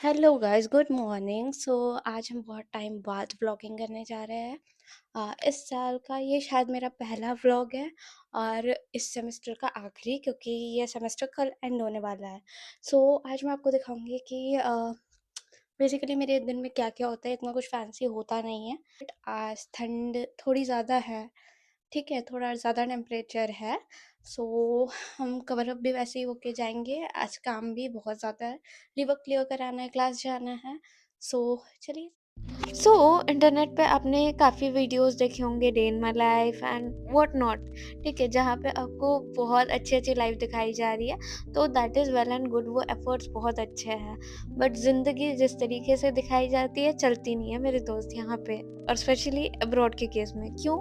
Hello guys, good morning. आज हम बहुत टाइम बाद व्लॉगिंग करने जा रहे हैं। इस साल का ये शायद मेरा पहला व्लॉग है और इस सेमेस्टर का आखिरी, क्योंकि ये सेमेस्टर कल एंड होने वाला है। आज मैं आपको दिखाऊंगी कि बेसिकली मेरे दिन में क्या क्या होता है। इतना कुछ फैंसी होता नहीं है, बट आज ठंड थोड़ी ज़्यादा है। ठीक है, थोड़ा ज़्यादा टेम्परेचर है। सो हम कवर अप भी वैसे ही होके जाएंगे। आज काम भी बहुत ज़्यादा है, रिवर्क क्लियर कराना है, क्लास जाना है। चलिए। सो इंटरनेट पे आपने काफ़ी वीडियोस देखे होंगे, day in my life and what not. ठीक है, जहाँ पे आपको बहुत अच्छी अच्छी लाइफ दिखाई जा रही है, तो that is well and good, वो एफर्ट्स बहुत अच्छे हैं। बट ज़िंदगी जिस तरीके से दिखाई जाती है चलती नहीं है मेरे दोस्त यहाँ पे, और स्पेशली अब्रॉड के केस में। क्यों?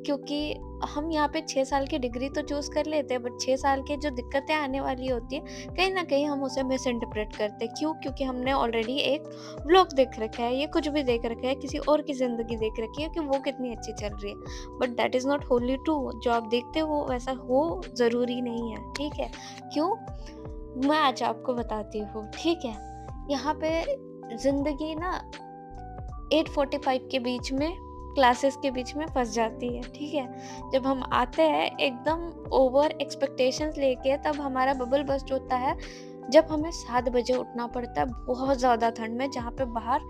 क्योंकि हम यहाँ पे 6 साल की डिग्री तो चूज़ कर लेते हैं, बट 6 साल की जो दिक्कतें आने वाली होती है, कहीं ना कहीं हम उसे मिस इंटरप्रेट करते हैं। क्यों? क्योंकि हमने ऑलरेडी एक व्लॉग देख रखा है, ये कुछ भी देख रखा है, किसी और की ज़िंदगी देख रखी है कि वो कितनी अच्छी चल रही है। But that is not Holi true. जो आप देखते हो वैसा हो ज़रूरी नहीं है। ठीक है? क्यों? मैं आज आपको बताती हूँ। ठीक है? यहाँ पे ज़िंदगी ना 8:45 के बीच में, क्लासेस के बीच में फँस जाती है। ठीक है? जब हम आते हैं एकदम ओवर एक्सपेक्टेशंस लेके, तब हमारा बबल बस्ट होता है जब हमें 7 बजे उठना पड़ता है बहुत ज़्यादा ठंड में, जहाँ पे बाहर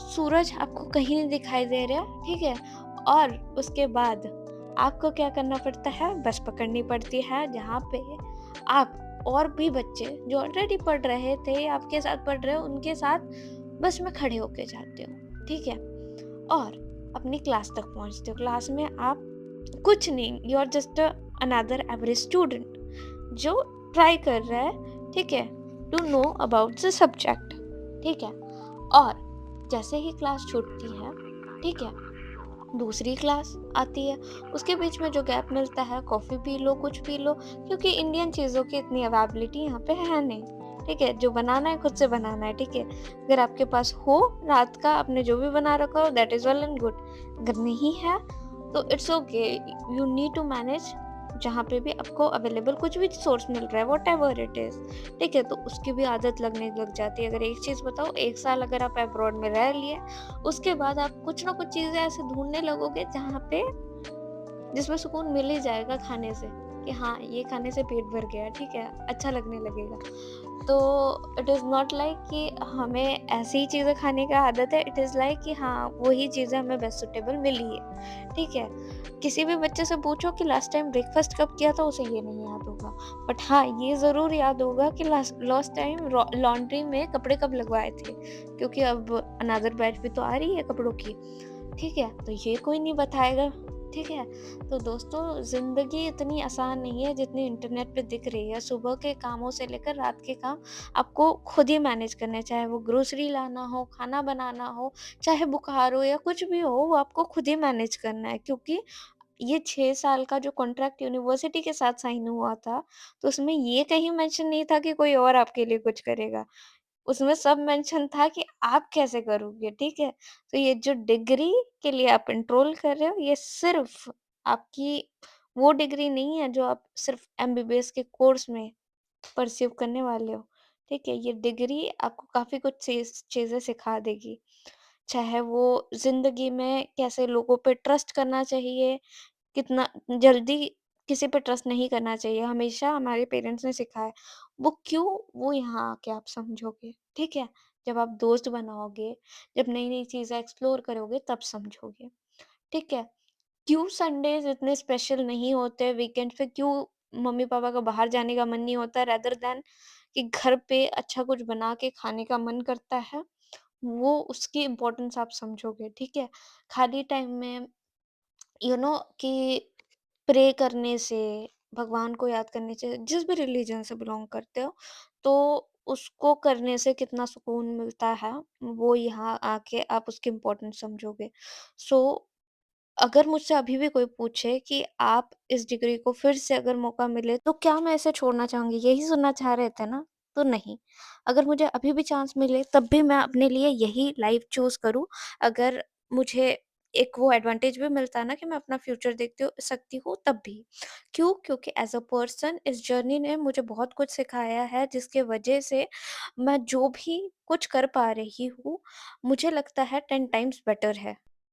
सूरज आपको कहीं नहीं दिखाई दे रहा। ठीक है? और उसके बाद आपको क्या करना पड़ता है? बस पकड़नी पड़ती है, जहाँ पे आप और भी बच्चे जो ऑलरेडी पढ़ रहे थे, आपके साथ पढ़ रहे हो, उनके साथ बस में खड़े होके जाते हो। ठीक है? और अपनी क्लास तक पहुँचते हो। क्लास में आप कुछ नहीं, you are just another average student जो ट्राई कर रहा है, ठीक है, to know about the subject. ठीक है? और जैसे ही क्लास छूटती है, ठीक है, दूसरी क्लास आती है। उसके बीच में जो गैप मिलता है, कॉफ़ी पी लो, कुछ पी लो, क्योंकि इंडियन चीज़ों की इतनी अवेलेबिलिटी यहाँ पे है नहीं। ठीक है? जो बनाना है खुद से बनाना है। ठीक है? अगर आपके पास हो रात का, आपने जो भी बना रखा हो, that is well and good. अगर नहीं है तो it's okay, you need to manage. जहाँ पे भी आपको अवेलेबल कुछ भी सोर्स मिल रहा है, व्हाटएवर इट इज़। ठीक है? तो उसकी भी आदत लगने लग जाती है। अगर एक चीज़ बताओ, 1 साल अगर आप अब्रॉड में रह लिए, उसके बाद आप कुछ ना कुछ चीज़ें ऐसे ढूँढने लगोगे जहाँ पे, जिसमें सुकून मिल ही जाएगा खाने से, कि हाँ, ये खाने से पेट भर गया। ठीक है? अच्छा लगने लगेगा। तो इट इज़ नॉट लाइक कि हमें ऐसी ही चीज़ें खाने का आदत है, इट इज़ लाइक कि हाँ, वही चीज़ें हमें बेस्ट सूटेबल मिली है। ठीक है? किसी भी बच्चे से पूछो कि लास्ट टाइम ब्रेकफ़ास्ट कब किया था, उसे ये नहीं याद होगा। बट हाँ, ये ज़रूर याद होगा कि लास्ट टाइम लॉन्ड्री में कपड़े कब लगवाए थे, क्योंकि अब अनदर बैच भी तो आ रही है कपड़ों की। ठीक है? तो ये कोई नहीं बताएगा। ठीक है? तो दोस्तों, ज़िंदगी इतनी आसान नहीं है जितनी इंटरनेट पे दिख रही है। सुबह के कामों से लेकर रात के काम आपको खुद ही मैनेज करने हैं, चाहे वो ग्रोसरी लाना हो, खाना बनाना हो, चाहे बुखार हो या कुछ भी हो, वो आपको खुद ही मैनेज करना है। क्योंकि ये 6 साल का जो कॉन्ट्रैक्ट यूनिवर्सिटी के साथ साइन हुआ था, तो उसमें ये कहीं मेंशन नहीं था कि कोई और आपके लिए कुछ करेगा। उसमें सब मेंशन था कि आप कैसे करोगे। ठीक है? तो ये जो डिग्री के लिए आप एनरोल कर रहे हो, ये सिर्फ़ आपकी वो डिग्री नहीं है जो आप सिर्फ़ एमबीबीएस के कोर्स में परस्यू करने वाले हो। ठीक है? ये डिग्री आपको काफ़ी कुछ चीज़ें सिखा देगी। चाहे वो ज़िंदगी में कैसे लोगों पे ट्रस्ट करना चाहिए, कितना जल्दी किसी पे ट्रस्ट नहीं करना चाहिए, हमेशा हमारे पेरेंट्स ने सिखाया है। वो क्यों? वो यहाँ आके आप समझोगे। ठीक है? जब आप दोस्त बनाओगे, जब नई-नई चीज़ें एक्सप्लोर करोगे, तब समझोगे। ठीक है? क्यों संडेज़ इतने स्पेशल नहीं होते, वीकेंड्स पे क्यों मम्मी-पापा का बाहर जाने का मन नहीं होता, रेदर दैन कि घर पे अच्छा कुछ बना के खाने का मन करता है, वो उसकी इम्पोर्टेंस आप समझोगे। ठीक है? खाली टाइम में कि प्रे करने से, भगवान को याद करने से, जिस भी रिलीजन से बिलॉन्ग करते हो, तो उसको करने से कितना सुकून मिलता है, वो यहाँ आके आप उसकी इम्पोर्टेंस समझोगे। सो अगर मुझसे अभी भी कोई पूछे कि आप इस डिग्री को फिर से अगर मौका मिले, तो क्या मैं इसे छोड़ना चाहूँगी? यही सुनना चाह रहे थे ना? तो नहीं। अगर मुझे अभी भी चांस मिले, तब भी मैं अपने लिए यही लाइफ़ चूज़ करूँ। अगर मुझे एक वो एडवांटेज भी मिलता है ना कि मैं अपना फ्यूचर सकती हूँ तब भी। क्यों? क्योंकि एज़ अ पर्सन इस जर्नी ने मुझे बहुत कुछ सिखाया है जिसके वजह से मैं जो भी कुछ कर पा रही हूँ, मुझे लगता है 10 टाइम्स बेटर है।